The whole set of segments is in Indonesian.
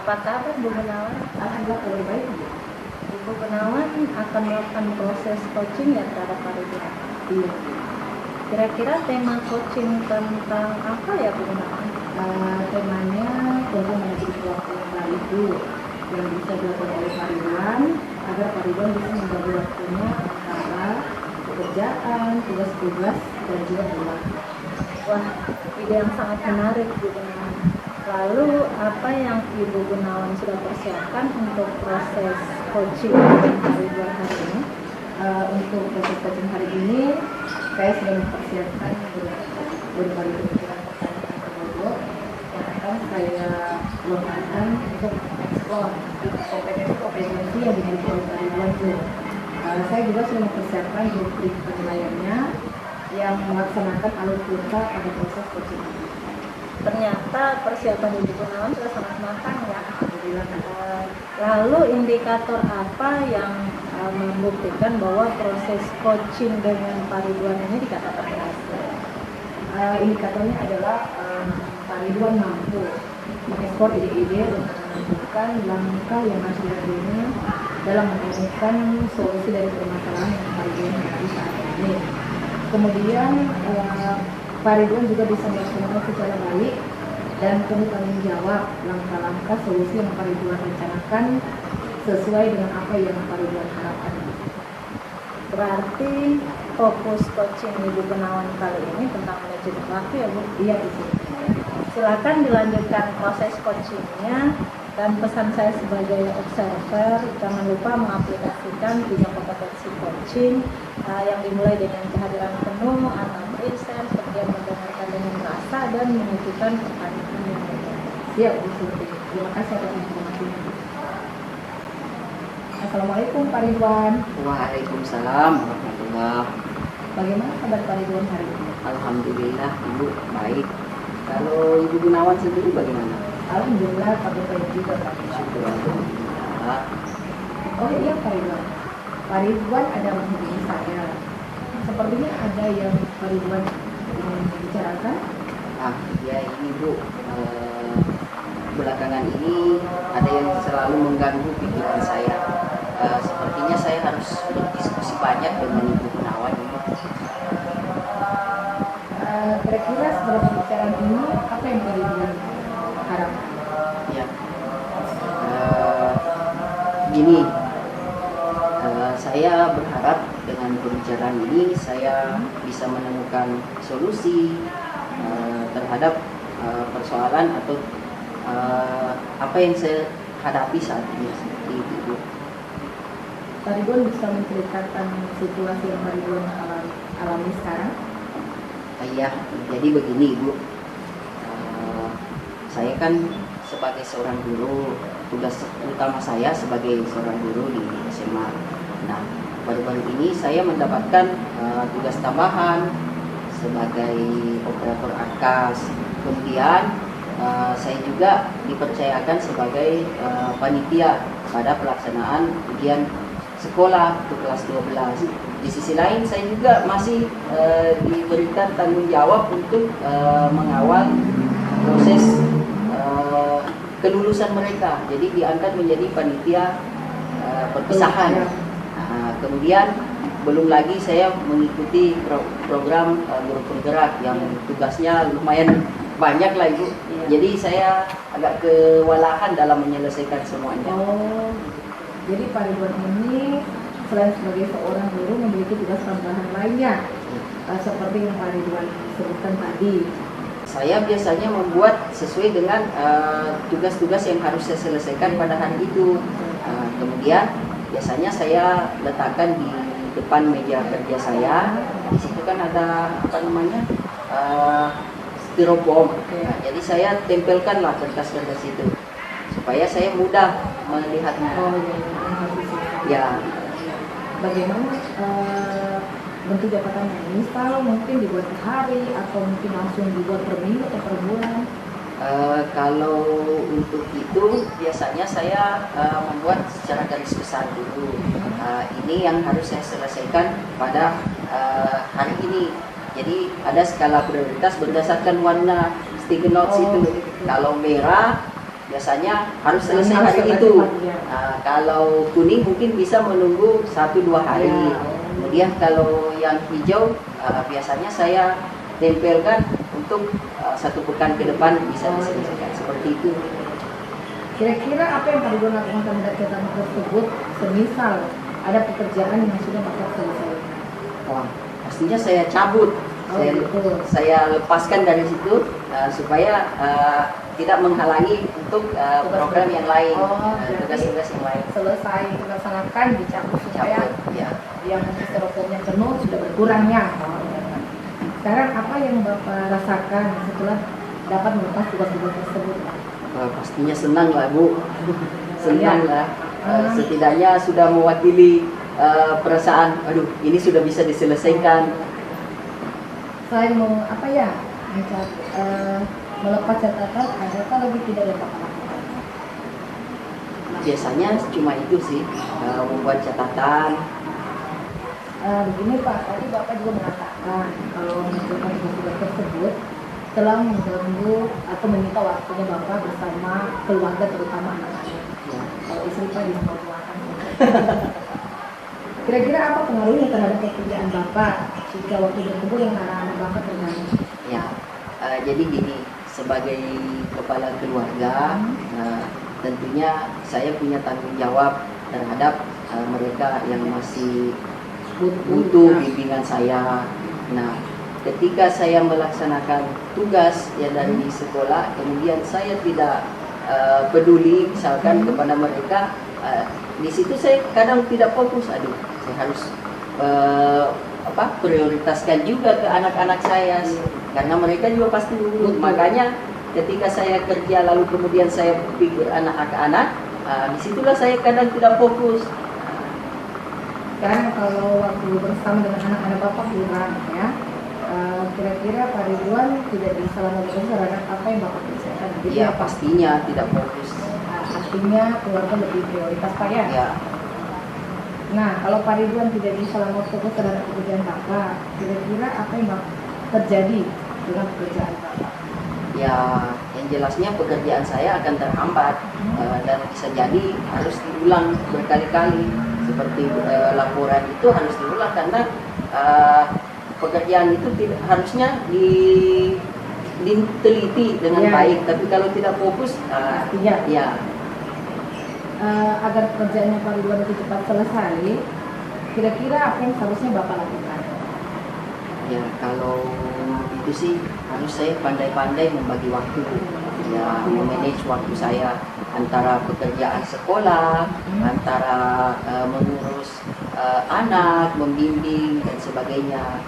Apa kabar Bu Gunawan? Alhamdulillah kabar baik. Bu Gunawan akan melakukan proses coaching ya terhadap Pak Ridwan. Iya. Kira-kira tema coaching tentang apa ya Bu Gunawan? Temanya tentu menjadi sesuatu yang baik dulu yang bisa dilakukan oleh Pak Ridwan agar Pak Ridwan bisa membagi waktunya antara pekerjaan, tugas-tugas dan juga keluarga. Wah, ide yang sangat menarik Bu Gunawan. Lalu apa yang Ibu Gunawan sudah persiapkan untuk proses coaching dengan Pak Ridwan hari ini? Untuk proses coaching hari ini saya sudah mempersiapkan berbagai pikiran pertanyaan yang akan saya lontarkan untuk eksplor kompetensi yang dimiliki oleh Pak Ridwan itu. Saya juga sudah mempersiapkan rubrik penilaiannya yang melaksanakan alur kita pada proses coaching. Ternyata persiapan Ibu Gunawan sudah sangat matang ya. Alhamdulillah. Lalu indikator apa yang membuktikan bahwa proses coaching dengan Pak Ridwan ini dikatakan berhasil? Indikatornya adalah Pak Ridwan mampu mengekspor ide-ide untuk menentukan langkah yang harus diambilnya dalam menemukan solusi dari permasalahan yang Pak Ridwan hadapi saat ini. Kemudian Pak Ridwan juga bisa melaksanakan secara baik dan penuh tanggung jawab langkah-langkah solusi yang Pak Ridwan rencanakan sesuai dengan apa yang Pak Ridwan harapkan. Berarti fokus coaching Ibu Gunawan kali ini tentang manajemen waktu ya Bu? Iya itu. Silakan dilanjutkan proses coachingnya, dan pesan saya sebagai observer, jangan lupa mengaplikasikan 3 kompetensi coaching yang dimulai dengan kehadiran penuh atau present, kemudian mendengarkan dengan rasa, dan mengajukan pertanyaan yang benar. Siap Bu Surti. Terima kasih atas informasinya. Assalamualaikum Pak Ridwan. Waalaikumsalam warahmatullahi. Bagaimana kabar Pak Ridwan hari ini? Alhamdulillah Ibu baik. Kalau Ibu Gunawan sendiri bagaimana? Alhamdulillah kabar baik juga Pak. Syukur alhamdulillah. Oh iya Pak Ridwan. Pak Ridwan ada menghubungi saya. Sepertinya ada yang Pak Ridwan ingin bicarakan. Ya ini Bu, belakangan ini ada yang selalu mengganggu pikiran saya. Sepertinya saya harus berdiskusi banyak dengan Ibu Gunawan ini. Kira-kira setelah pembicaraan ini apa yang Pak Ridwan harapkan? Ya, gini, saya berharap dengan pembicaraan ini saya bisa menemukan solusi terhadap persoalan atau apa yang saya hadapi saat ini seperti itu. Pak Ridwan bisa menceritakan situasi yang Pak Ridwan alami sekarang? Ya, jadi begini Ibu, saya kan sebagai seorang guru, tugas utama saya sebagai seorang guru di SMA. Nah, baru-baru ini saya mendapatkan tugas tambahan sebagai operator AKAS. Kemudian saya juga dipercayakan sebagai panitia pada pelaksanaan ujian sekolah untuk kelas 12. Di sisi lain saya juga masih diberikan tanggung jawab untuk mengawal proses kelulusan mereka. Jadi diangkat menjadi panitia perpisahan. Kemudian belum lagi saya mengikuti program guru penggerak yang tugasnya lumayan banyak lah Ibu. Jadi saya agak kewalahan dalam menyelesaikan semuanya. Oh, jadi Pak Ridwan ini selain sebagai seorang guru memiliki tugas tambahan lainnya, seperti yang Pak Ridwan sebutkan tadi. Saya biasanya membuat sesuai dengan tugas-tugas yang harus saya selesaikan pada hari itu. Kemudian biasanya saya letakkan di depan meja kerja saya. Di situ kan ada apa namanya styrofoam. Nah, jadi saya tempelkanlah kertas-kertas itu supaya saya mudah melihatnya. Oh Ya. Bagaimana bentuk jabatannya? Misal mungkin dibuat per hari atau mungkin langsung dibuat per minggu atau per bulan? Kalau untuk itu biasanya saya membuat secara garis besar dulu. Ini yang harus saya selesaikan pada hari ini. Jadi ada skala prioritas berdasarkan warna sticky notes itu. Kalau merah biasanya harus selesai Harus hari selesai itu. cepat, ya. Kalau kuning mungkin bisa menunggu 1-2 hari. Ya. Kemudian kalau yang hijau biasanya saya tempelkan untuk 1 pekan ke depan bisa diselesaikan seperti itu. Kira-kira apa yang Pak Ridwan lakukan terhadap catatan tersebut semisal ada pekerjaan yang sudah Bapak selesaikan? Wah, pastinya saya cabut. Oh, gitu. Saya lepaskan dari situ supaya tidak menghalangi untuk program yang lain, Oh, jadi tugas-tugas yang lain. selesai dilaksanakan dicabut supaya Cabut, ya. yang styrofoamnya penuh sudah berkurangnya. Sekarang apa yang Bapak rasakan setelah dapat melepas tugas-tugas tersebut? Pastinya senang lah Bu, senang Iya. lah. Setidaknya sudah mewakili perasaan, aduh ini sudah bisa diselesaikan. Selain melepas catatan, adakah lebih tidak yang Bapak lakukan? Biasanya cuma itu sih, membuat catatan. Begini Pak, tadi Bapak juga mengatakan kalau mengerjakan tugas-tugas tersebut telah mengganggu atau menyita waktunya Bapak bersama keluarga terutama anak-anak. Ya. Kalau istri Pak di rumah ruangan. Kira-kira apa pengaruhnya terhadap pekerjaan Bapak jika waktu berkumpul dengan anak-anak Bapak terganggu? Ya, jadi gini, sebagai kepala keluarga, tentunya saya punya tanggung jawab terhadap mereka yang masih butuh bimbingan saya. Nah, ketika saya melaksanakan tugas yang dari di sekolah, kemudian saya tidak peduli misalkan kepada mereka, di situ saya kadang tidak fokus. Aduh, saya harus prioritaskan juga ke anak-anak saya karena mereka juga pasti butuh. Makanya ketika saya kerja lalu kemudian saya pikir anak-anak, disitulah saya kadang tidak fokus. Sekarang kalau waktu bersama dengan anak-anak Bapak kurang ya, kira-kira Pak Ridwan tidak bisa lama fokus terhadap apa yang Bapak kerjakan. Jadi Iya, pastinya tidak fokus. artinya keluarga lebih prioritas Pak ya. Ya, Nah, kalau Pak Ridwan tidak bisa lama fokus terhadap pekerjaan Bapak, kira-kira apa yang Bapak terjadi dengan pekerjaan Bapak? ya yang jelasnya pekerjaan saya akan terhambat dan bisa jadi harus diulang berkali-kali. Seperti laporan itu harus diulang karena pekerjaan itu harusnya diteliti dengan Ya. baik. Tapi kalau tidak fokus, Iya. ya Agar pekerjaannya Pak Ridwan itu cepat selesai, kira-kira apa yang seharusnya Bapak lakukan? ya kalau itu sih harus saya pandai-pandai membagi waktu, ya memanage waktu saya antara pekerjaan sekolah, antara mengurus anak, membimbing dan sebagainya.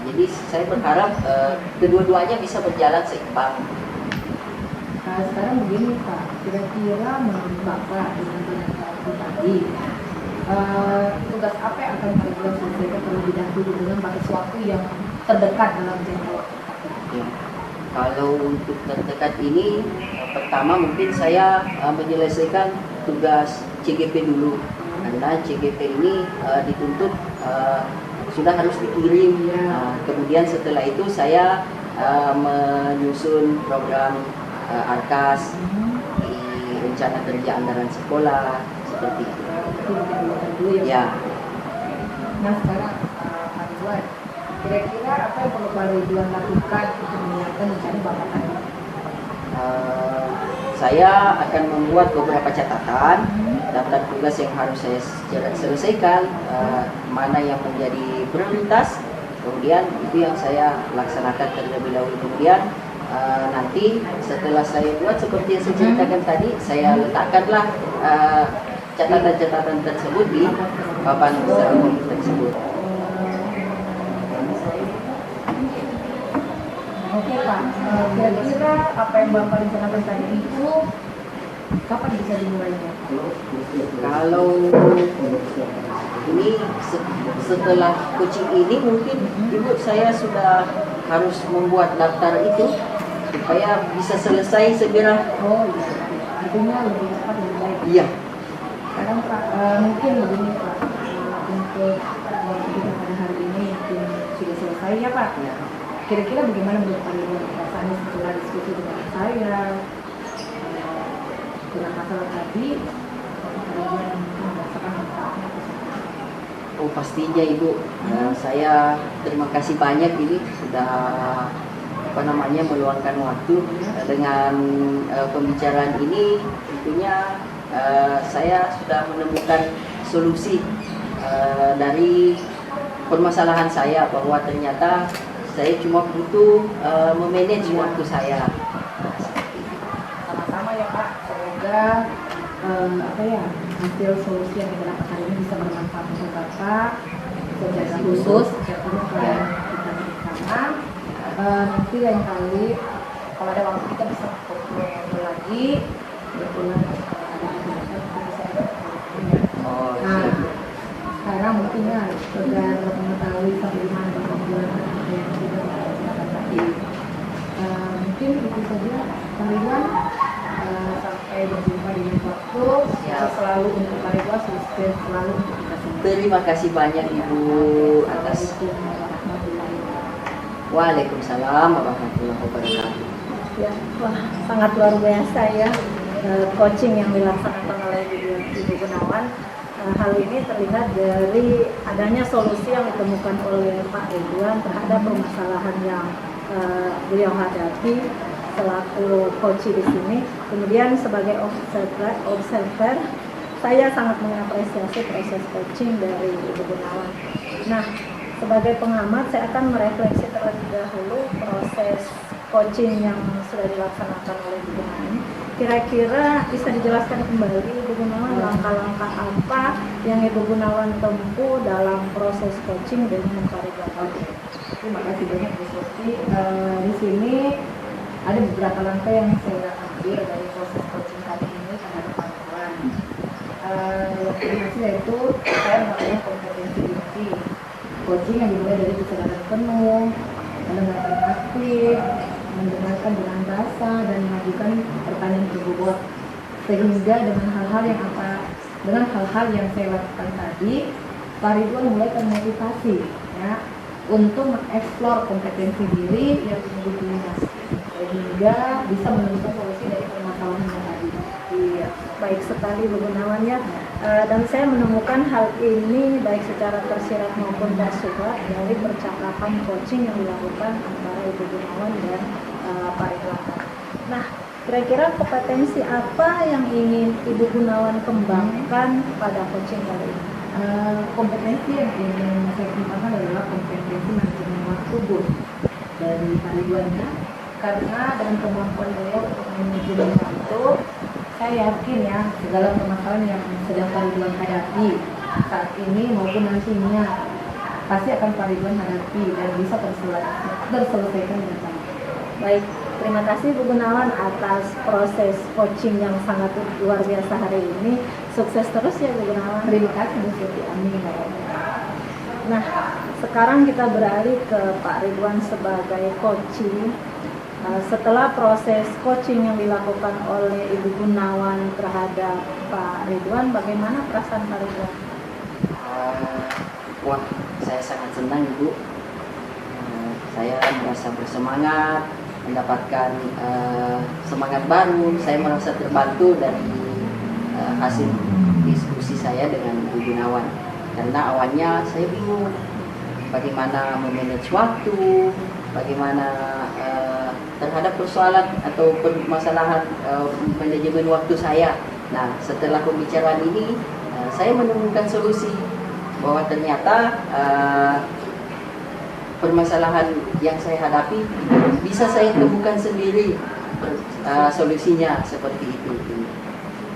Jadi saya berharap kedua-duanya bisa berjalan seimbang. Nah, sekarang begini Pak, kira-kira menurut Bapak dengan pendapat tadi, tugas apa yang akan Pak Ridwan selesaikan terlebih dahulu dengan batas waktu yang terdekat dalam jangka waktu? Ya. Kalau untuk terdekat ini, pertama mungkin saya menyelesaikan tugas CGP dulu, karena CGP ini dituntut sudah harus dikirim. Kemudian setelah itu saya menyusun program ARKAS di rencana kerja anggaran sekolah seperti itu. Itu dilakukan dulu ya. Ya, Nah sekarang Pak Ridwan, kira-kira apa yang perlu Pak Ridwan lakukan untuk menyiapkan rencana Bapak tadi? saya akan membuat beberapa catatan daftar tugas yang harus saya selesaikan, mana yang menjadi prioritas, kemudian itu yang saya laksanakan terlebih dahulu. Kemudian nanti setelah saya buat seperti yang saya ceritakan tadi, saya letakkanlah catatan-catatan tersebut di papan seragam tersebut. Oke Pak, kira-kira apa yang Bapak rencanakan tadi itu kapan bisa dimulainya? Kalau ini setelah coaching ini mungkin Ibu saya sudah harus membuat daftar itu supaya bisa selesai segera. Oh iya, artinya lebih cepat lebih baik. Iya. Sekarang Pak, mungkin begini Pak, untuk kita pada hari ini mungkin sudah selesai ya Pak. Ya. Kira-kira bagaimana menurut Pak Ridwan perasaannya setelah diskusi dengan saya, dengan masalah tadi, kemudian merasakan manfaatnya atau seperti apa? Oh pastinya Ibu. Saya terima kasih banyak ini sudah meluangkan waktu dengan pembicaraan ini. Tentunya saya sudah menemukan solusi dari permasalahan saya, bahwa ternyata saya cuma butuh memanage waktu saya. Sama-sama ya Pak, semoga hasil solusi yang kita dapat hari ini bisa bermanfaat untuk Bapak secara khusus, tentunya klien kita bersama. Nanti lain kali kalau ada waktu kita bisa ngobrol lagi, kebetulan ada kegiatan kita bisa Oh, nah, sekarang mungkin ya agar mengetahui sampai mana pembulan yang sudah kita tadi. Mungkin itu saja Pak Ridwan. Sampai berjumpa di lain waktu. Selalu untuk Pak Ridwan, sukses selalu untuk kita semua. terima kasih banyak Ibu atas. Waalaikumsalam warahmatullahi wabarakatuh. Ya, wah, sangat luar biasa ya coaching yang dilaksanakan oleh Ibu Gunawan. Hal ini terlihat dari adanya solusi yang ditemukan oleh Pak Ridwan terhadap permasalahan yang beliau hadapi selaku coach di sini. Kemudian sebagai observer, saya sangat mengapresiasi proses coaching dari Ibu Gunawan. Nah, sebagai pengamat saya akan merefleksi terlebih dahulu proses coaching yang sudah dilaksanakan oleh Ibu Gunawan. Kira-kira bisa dijelaskan kembali Ibu Gunawan langkah-langkah apa yang Ibu Gunawan tempuh dalam proses coaching dengan Pak Ridwan? Terima kasih banyak Bu Surti. Di sini ada beberapa langkah yang saya ambil dari proses coaching kali ini terhadap Pak Ridwan. Yang pertama yaitu saya melakukan kompetensi diri. Coaching yang dimulai dari kesadaran penuh, mendengarkan aktif, mendengarkan dengan rasa, dan mengajukan pertanyaan berbobot, sehingga dengan hal-hal yang saya lakukan tadi, Pak Ridwan mulai termotivasi ya untuk mengeksplor kompetensi diri yang dimilikinya, sehingga bisa menemukan solusi dari permasalahan yang tadi. Iya, baik sekali Bu Gunawan ya. Dan saya menemukan hal ini baik secara tersirat maupun tersurat dari percakapan coaching yang dilakukan antara Ibu Gunawan dan Pak Ridwan. Nah, kira-kira kompetensi apa yang ingin Ibu Gunawan kembangkan pada coaching kali ini? Kompetensi yang ingin saya kembangkan adalah kompetensi manajemen waktu Bu dari Pak Ridwan ya. Karena dengan kemampuan beliau untuk manajemen waktu, saya yakin ya segala permasalahan yang sedang Pak Ridwan hadapi saat ini maupun nantinya pasti akan Pak Ridwan hadapi dan bisa terselesaikan dengan baik. Baik, terima kasih Bu Gunawan atas proses coaching yang sangat luar biasa hari ini. Sukses terus ya Bu Gunawan. Terima kasih Bu Surti. Amin. Nah, sekarang kita beralih ke Pak Ridwan sebagai coaching. Setelah proses coaching yang dilakukan oleh Ibu Gunawan terhadap Pak Ridwan, bagaimana perasaan Pak Ridwan? Wah, saya sangat senang Ibu. Saya merasa bersemangat, mendapatkan semangat baru. Saya merasa terbantu dari hasil diskusi saya dengan Ibu Gunawan. Karena awalnya saya bingung bagaimana memanage waktu, bagaimana terhadap persoalan atau permasalahan manajemen waktu saya. Nah, setelah pembicaraan ini, saya menemukan solusi bahwa ternyata permasalahan yang saya hadapi bisa saya temukan sendiri solusinya seperti itu.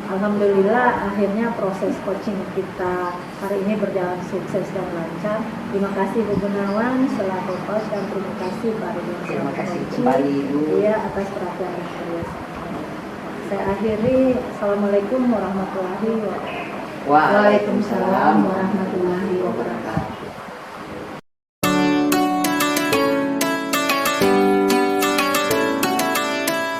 Alhamdulillah akhirnya proses coaching kita hari ini berjalan sukses dan lancar. Terima kasih Bu Gunawan selaku coach dan terima kasih Pak Ridwan. Terima kasih kembali Ibu. Iya, atas perhatian yang serius. Saya akhiri. Assalamualaikum warahmatullahi wabarakatuh. Waalaikumsalam warahmatullahi wabarakatuh.